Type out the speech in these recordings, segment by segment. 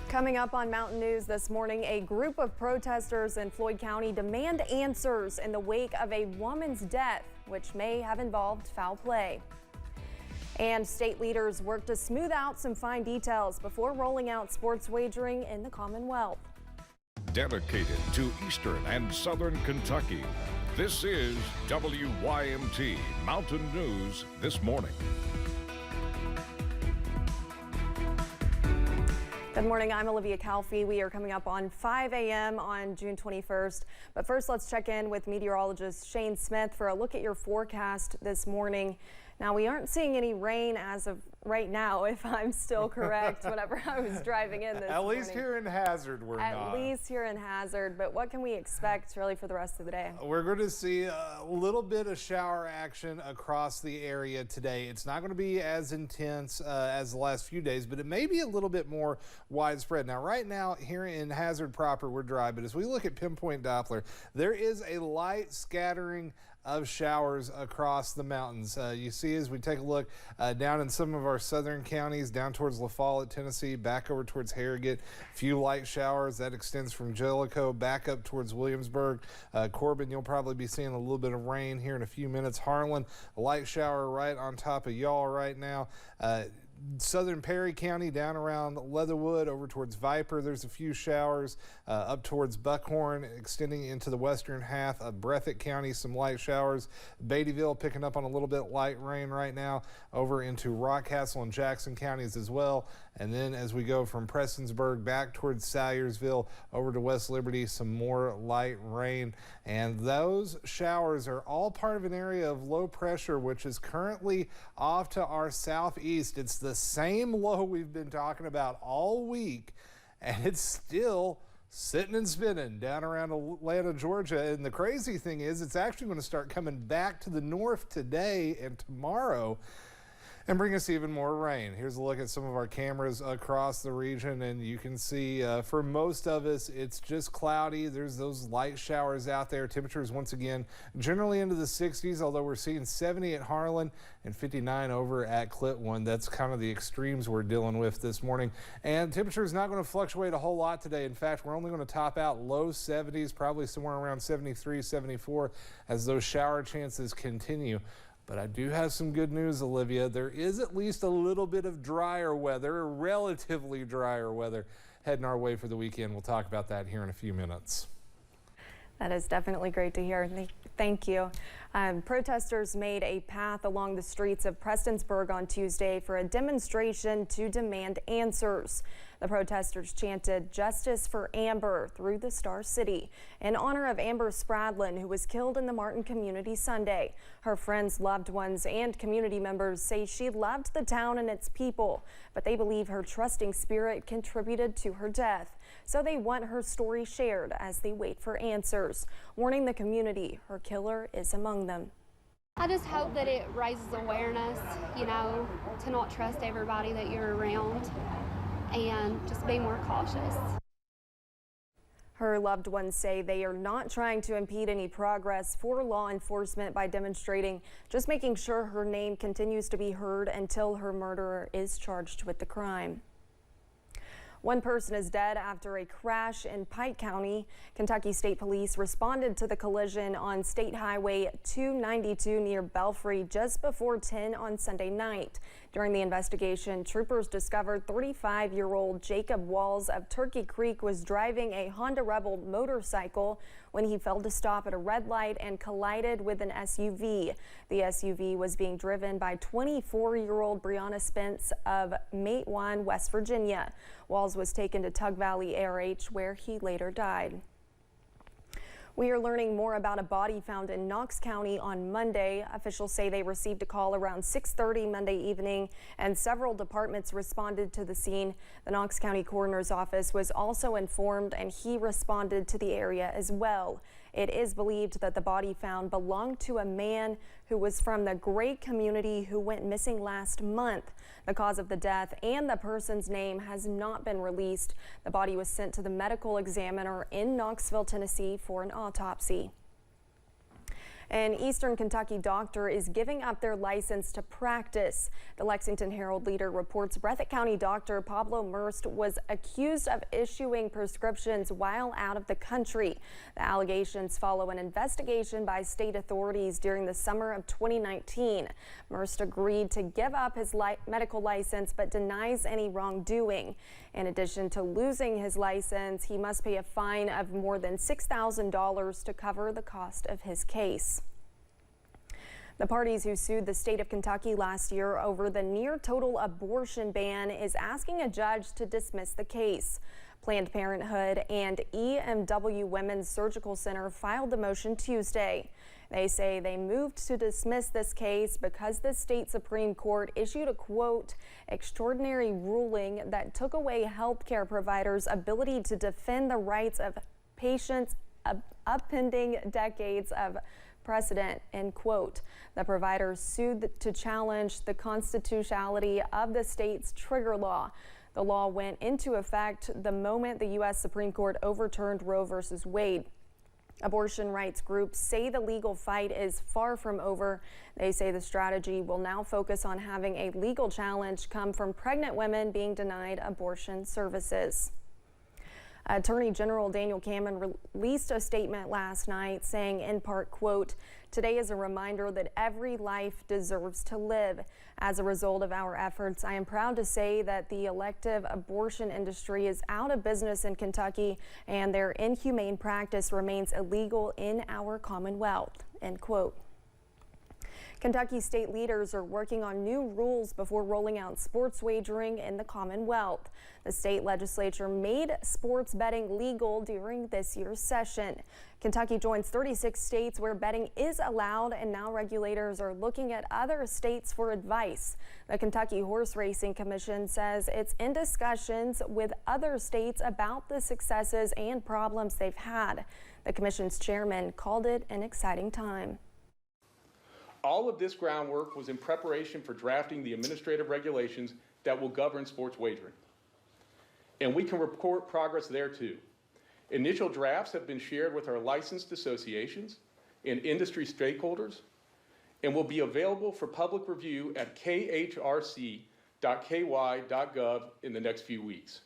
Coming up on Mountain News this morning, a group of protesters in Floyd County demand answers in the wake of a woman's death, which may have involved foul play. And state leaders work to smooth out some fine details before rolling out sports wagering in the Commonwealth. Dedicated to Eastern and Southern Kentucky, this is WYMT Mountain News This Morning. Good morning, I'm Olivia Calfee. We are coming up on 5 a.m. on June 21st. But first, let's check in with meteorologist Shane Smith for a look at your forecast this morning. Now, we aren't seeing any rain as of right now, if I'm still correct, whenever I was driving in this morning. At least here in Hazard, we're not. At least here in Hazard, but what can we expect really for the rest of the day? We're going to see a little bit of shower action across the area today. It's not going to be as intense as the last few days, but it may be a little bit more widespread. Now, right now here in Hazard proper, we're dry, but as we look at pinpoint Doppler, there is a light scattering of showers across the mountains. You see as we take a look down in some of our southern counties, down towards La Follette, Tennessee, back over towards Harrogate, a few light showers. That extends from Jellicoe back up towards Williamsburg. Corbin, you'll probably be seeing a little bit of rain here in a few minutes. Harlan, a light shower right on top of y'all right now. Southern Perry County down around Leatherwood over towards Viper, there's a few showers. Up towards Buckhorn, extending into the western half of Breathitt County, some light showers. Beattyville picking up on a little bit light rain right now, over into Rockcastle and Jackson counties as well. And then as we go from Prestonsburg back towards Salyersville over to West Liberty, some more light rain. And those showers are all part of an area of low pressure, which is currently off to our southeast. It's the same low we've been talking about all week, and it's still sitting and spinning down around Atlanta, Georgia. And the crazy thing is it's actually going to start coming back to the north today and tomorrow and bring us even more rain. Here's a look at some of our cameras across the region, and you can see for most of us it's just cloudy. There's those light showers out there. Temperatures once again generally into the 60s, although we're seeing 70 at Harlan and 59 over at Clitwan. That's kind of the extremes we're dealing with this morning. And temperature is not going to fluctuate a whole lot today. In fact, we're only going to top out low 70s, probably somewhere around 73, 74 as those shower chances continue. But I do have some good news, Olivia. There is at least a little bit of drier weather, relatively drier weather, heading our way for the weekend. We'll talk about that here in a few minutes. That is definitely great to hear. Thank you. Protesters made a path along the streets of Prestonsburg on Tuesday for a demonstration to demand answers. The protesters chanted "Justice for Amber" through the Star City in honor of Amber Spradlin, who was killed in the Martin community Sunday. Her friends, loved ones, and community members say she loved the town and its people, but they believe her trusting spirit contributed to her death. So they want her story shared as they wait for answers, warning the community her killer is among them. I just hope that it raises awareness, to not trust everybody that you're around and just be more cautious. Her loved ones say they are not trying to impede any progress for law enforcement by demonstrating, just making sure her name continues to be heard until her murderer is charged with the crime. One person is dead after a crash in Pike County. Kentucky State Police responded to the collision on State Highway 292 near Belfry just before 10 on Sunday night. During the investigation, troopers discovered 35-year-old Jacob Walls of Turkey Creek was driving a Honda Rebel motorcycle when he failed to stop at a red light and collided with an SUV. The SUV was being driven by 24-year-old Brianna Spence of Matewan, West Virginia. Walls was taken to Tug Valley ARH, where he later died. We are learning more about a body found in Knox County on Monday. Officials say they received a call around 6:30 Monday evening, and several departments responded to the scene. The Knox County Coroner's Office was also informed, and he responded to the area as well. It is believed that the body found belonged to a man who was from the Gray community who went missing last month. The cause of the death and the person's name has not been released. The body was sent to the medical examiner in Knoxville, Tennessee for an autopsy. An Eastern Kentucky doctor is giving up their license to practice. The Lexington Herald Leader reports Breathitt County doctor Pablo Merst was accused of issuing prescriptions while out of the country. The allegations follow an investigation by state authorities during the summer of 2019. Merst agreed to give up his medical license but denies any wrongdoing. In addition to losing his license, he must pay a fine of more than $6,000 to cover the cost of his case. The parties who sued the state of Kentucky last year over the near total abortion ban is asking a judge to dismiss the case. Planned Parenthood and EMW Women's Surgical Center filed the motion Tuesday. They say they moved to dismiss this case because the state Supreme Court issued a, quote, extraordinary ruling that took away healthcare providers' ability to defend the rights of patients upending decades of precedent, end quote. The providers sued to challenge the constitutionality of the state's trigger law. The law went into effect the moment the U.S. Supreme Court overturned Roe v. Wade. Abortion rights groups say the legal fight is far from over. They say the strategy will now focus on having a legal challenge come from pregnant women being denied abortion services. Attorney General Daniel Cameron released a statement last night saying in part, quote, today is a reminder that every life deserves to live. As a result of our efforts, I am proud to say that the elective abortion industry is out of business in Kentucky and their inhumane practice remains illegal in our Commonwealth, end quote. Kentucky state leaders are working on new rules before rolling out sports wagering in the Commonwealth. The state legislature made sports betting legal during this year's session. Kentucky joins 36 states where betting is allowed, and now regulators are looking at other states for advice. The Kentucky Horse Racing Commission says it's in discussions with other states about the successes and problems they've had. The commission's chairman called it an exciting time. All of this groundwork was in preparation for drafting the administrative regulations that will govern sports wagering. And we can report progress there too. Initial drafts have been shared with our licensed associations and industry stakeholders and will be available for public review at khrc.ky.gov in the next few weeks.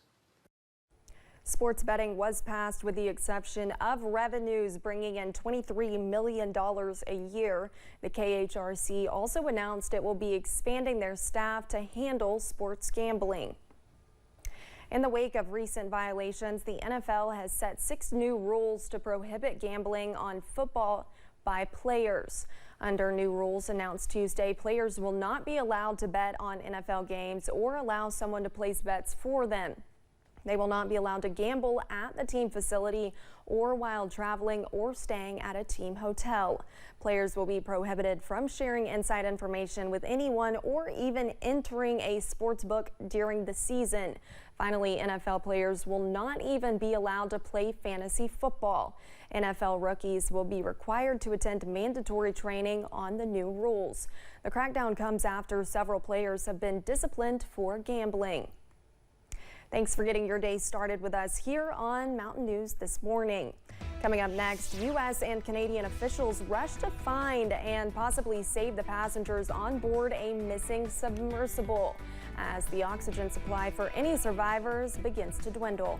Sports betting was passed with the exception of revenues bringing in $23 million a year. The KHRC also announced it will be expanding their staff to handle sports gambling. In the wake of recent violations, the NFL has set 6 new rules to prohibit gambling on football by players. Under new rules announced Tuesday, players will not be allowed to bet on NFL games or allow someone to place bets for them. They will not be allowed to gamble at the team facility or while traveling or staying at a team hotel. Players will be prohibited from sharing inside information with anyone or even entering a sports book during the season. Finally, NFL players will not even be allowed to play fantasy football. NFL rookies will be required to attend mandatory training on the new rules. The crackdown comes after several players have been disciplined for gambling. Thanks for getting your day started with us here on Mountain News this morning. Coming up next, U.S. and Canadian officials rush to find and possibly save the passengers on board a missing submersible as the oxygen supply for any survivors begins to dwindle.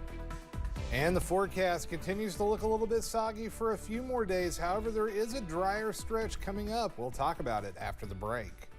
And the forecast continues to look a little bit soggy for a few more days. However, there is a drier stretch coming up. We'll talk about it after the break.